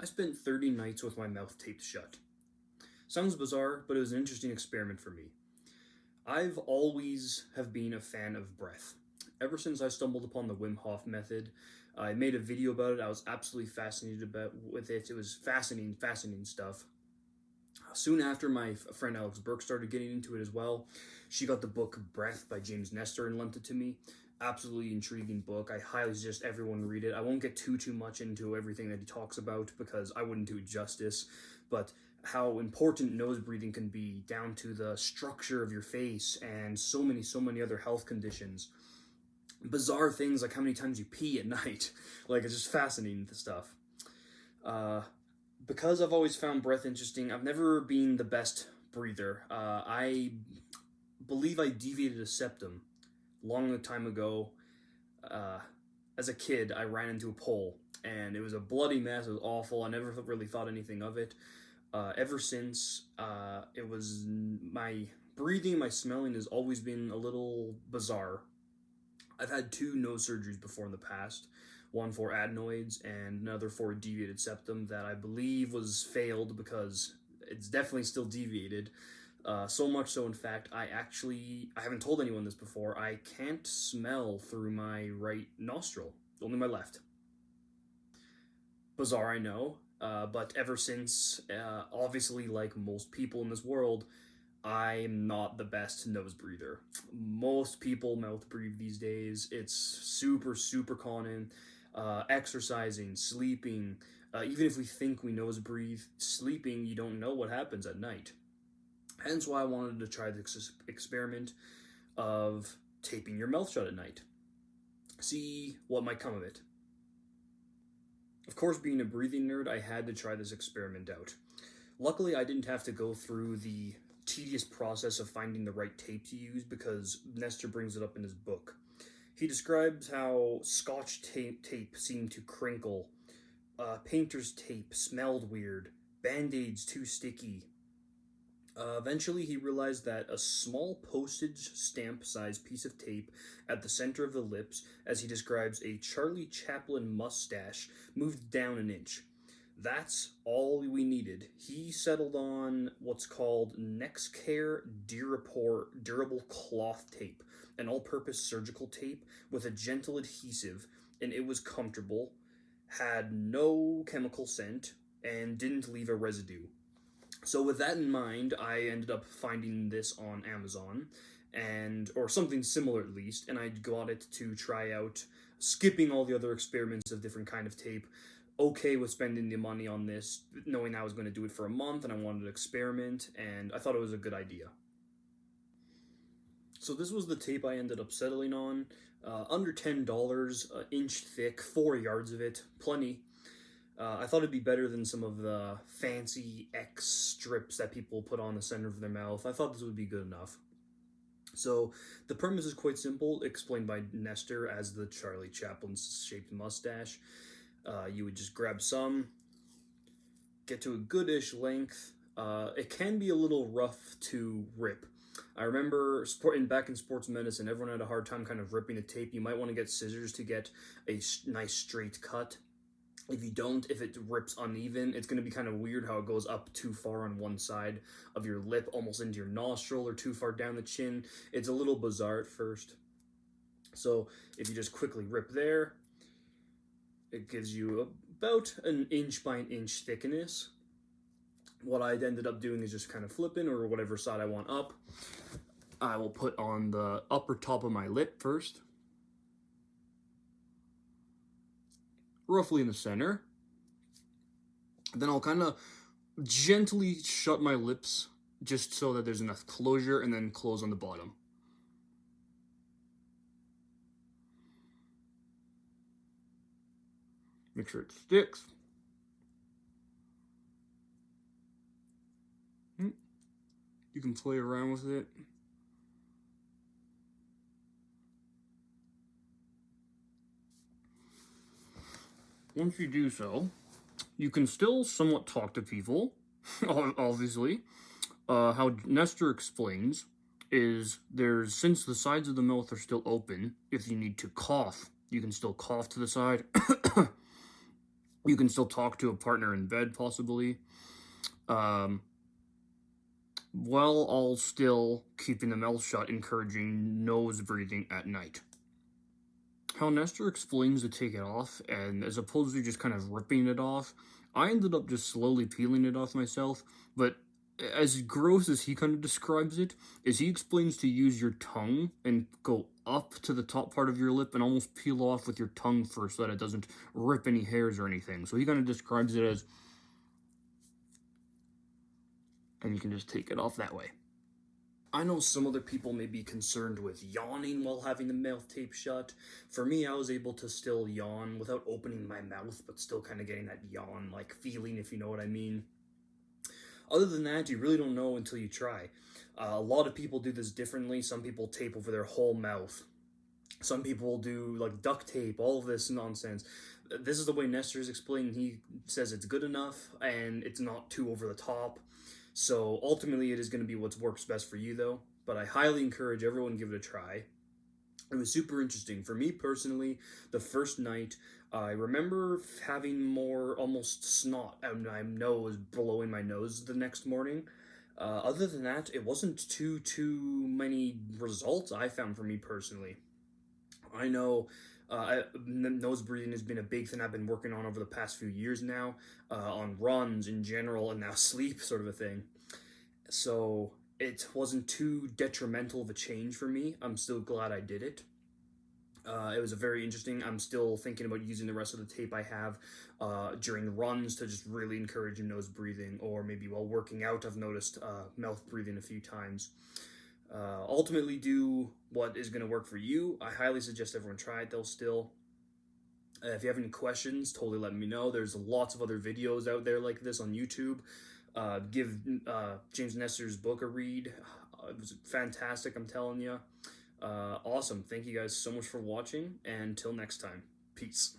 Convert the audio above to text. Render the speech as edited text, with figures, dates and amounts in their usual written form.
I spent 30 nights with my mouth taped shut. Sounds bizarre, but it was an interesting experiment for me. I've always have been a fan of breath. Ever since I stumbled upon the Wim Hof method, I made a video about it. I was absolutely fascinated with it. It was fascinating stuff. Soon after, my friend Alex Burke started getting into it as well. She got the book Breath by James Nestor and lent it to me. Absolutely intriguing book. I highly suggest everyone read it. I won't get too much into everything that he talks about because I wouldn't do it justice, but how important nose breathing can be down to the structure of your face and so many other health conditions. Bizarre things like how many times you pee at night. Like, it's just fascinating, the stuff. Because I've always found breath interesting, I've never been the best breather. I believe I deviated a septum long time ago. As a kid, I ran into a pole, and it was a bloody mess. It was awful. I never really thought anything of it. Ever since, it was my breathing, my smelling has always been a little bizarre. I've had 2 nose surgeries before in the past. One for adenoids and another for a deviated septum that I believe was failed because it's definitely still deviated. So much so, in fact, I haven't told anyone this before, I can't smell through my right nostril, only my left. Bizarre, I know, but ever since, obviously, like most people in this world, I'm not the best nose breather. Most people mouth breathe these days. It's super common. Exercising, sleeping, even if we think we nose breathe, sleeping, you don't know what happens at night. Hence why I wanted to try this experiment of taping your mouth shut at night. See what might come of it. Of course, being a breathing nerd, I had to try this experiment out. Luckily, I didn't have to go through the tedious process of finding the right tape to use because Nestor brings it up in his book. He describes how Scotch tape seemed to crinkle, painter's tape smelled weird, Band-Aids too sticky. Eventually, he realized that a small postage stamp-sized piece of tape at the center of the lips, as he describes a Charlie Chaplin mustache, moved down an inch. That's all we needed. He settled on what's called nexcare durapore durable cloth tape, an all-purpose surgical tape with a gentle adhesive, and it was comfortable, had no chemical scent, and didn't leave a residue. So with that in mind, I ended up finding this on Amazon, or something similar at least, and I got it to try out, skipping all the other experiments of different kind of tape. Okay with spending the money on this, knowing I was going to do it for a month and I wanted to experiment, and I thought it was a good idea. So this was the tape I ended up settling on. Under $10, inch thick, 4 yards of it, plenty. I thought it'd be better than some of the fancy X strips that people put on the center of their mouth. I thought this would be good enough. So the premise is quite simple, explained by Nestor as the Charlie Chaplin shaped mustache. You would just grab some, get to a goodish length. It can be a little rough to rip. I remember back in sports medicine, everyone had a hard time kind of ripping the tape. You might want to get scissors to get a nice straight cut. If you don't, if it rips uneven, it's going to be kind of weird how it goes up too far on one side of your lip, almost into your nostril, or too far down the chin. It's a little bizarre at first. So if you just quickly rip there, it gives you about an inch by an inch thickness. What I ended up doing is just kind of flipping, or whatever side I want up. I will put on the upper top of my lip first, roughly in the center. Then I'll kind of gently shut my lips just so that there's enough closure, and then close on the bottom. Make sure it sticks. You can play around with it. Once you do so, you can still somewhat talk to people, obviously. How Nestor explains is since the sides of the mouth are still open, if you need to cough, you can still cough to the side. You can still talk to a partner in bed, possibly, um, while all still keeping the mouth shut, encouraging nose breathing at night. How Nestor explains to take it off, and as opposed to just kind of ripping it off, I ended up just slowly peeling it off myself. But as gross as he kind of describes it, is he explains to use your tongue and go up to the top part of your lip and almost peel off with your tongue first so that it doesn't rip any hairs or anything. So he kind of describes it as, and you can just take it off that way. I know some other people may be concerned with yawning while having the mouth tape shut. For me, I was able to still yawn without opening my mouth, but still kind of getting that yawn-like feeling, if you know what I mean. Other than that, you really don't know until you try. A lot of people do this differently. Some people tape over their whole mouth. Some people do like duct tape, all of this nonsense. This is the way Nestor is explaining. He says it's good enough and it's not too over the top. So ultimately, it is going to be what works best for you, though. But I highly encourage everyone to give it a try. It was super interesting. For me personally, the first night, I remember having more almost snot out my nose, blowing my nose the next morning. Other than that, it wasn't too many results I found for me personally. I know nose breathing has been a big thing I've been working on over the past few years now, on runs in general, and now sleep, sort of a thing. So it wasn't too detrimental of a change for me. I'm still glad I did it. It was a very interesting. I'm still thinking about using the rest of the tape I have during runs to just really encourage your nose breathing, or maybe while working out, I've noticed mouth breathing a few times. Ultimately, do what is going to work for you. I highly suggest everyone try it, though, still. If you have any questions, totally let me know. There's lots of other videos out there like this on YouTube. Give James Nestor's book a read. It was fantastic, I'm telling you. Awesome. Thank you guys so much for watching, and until next time, peace.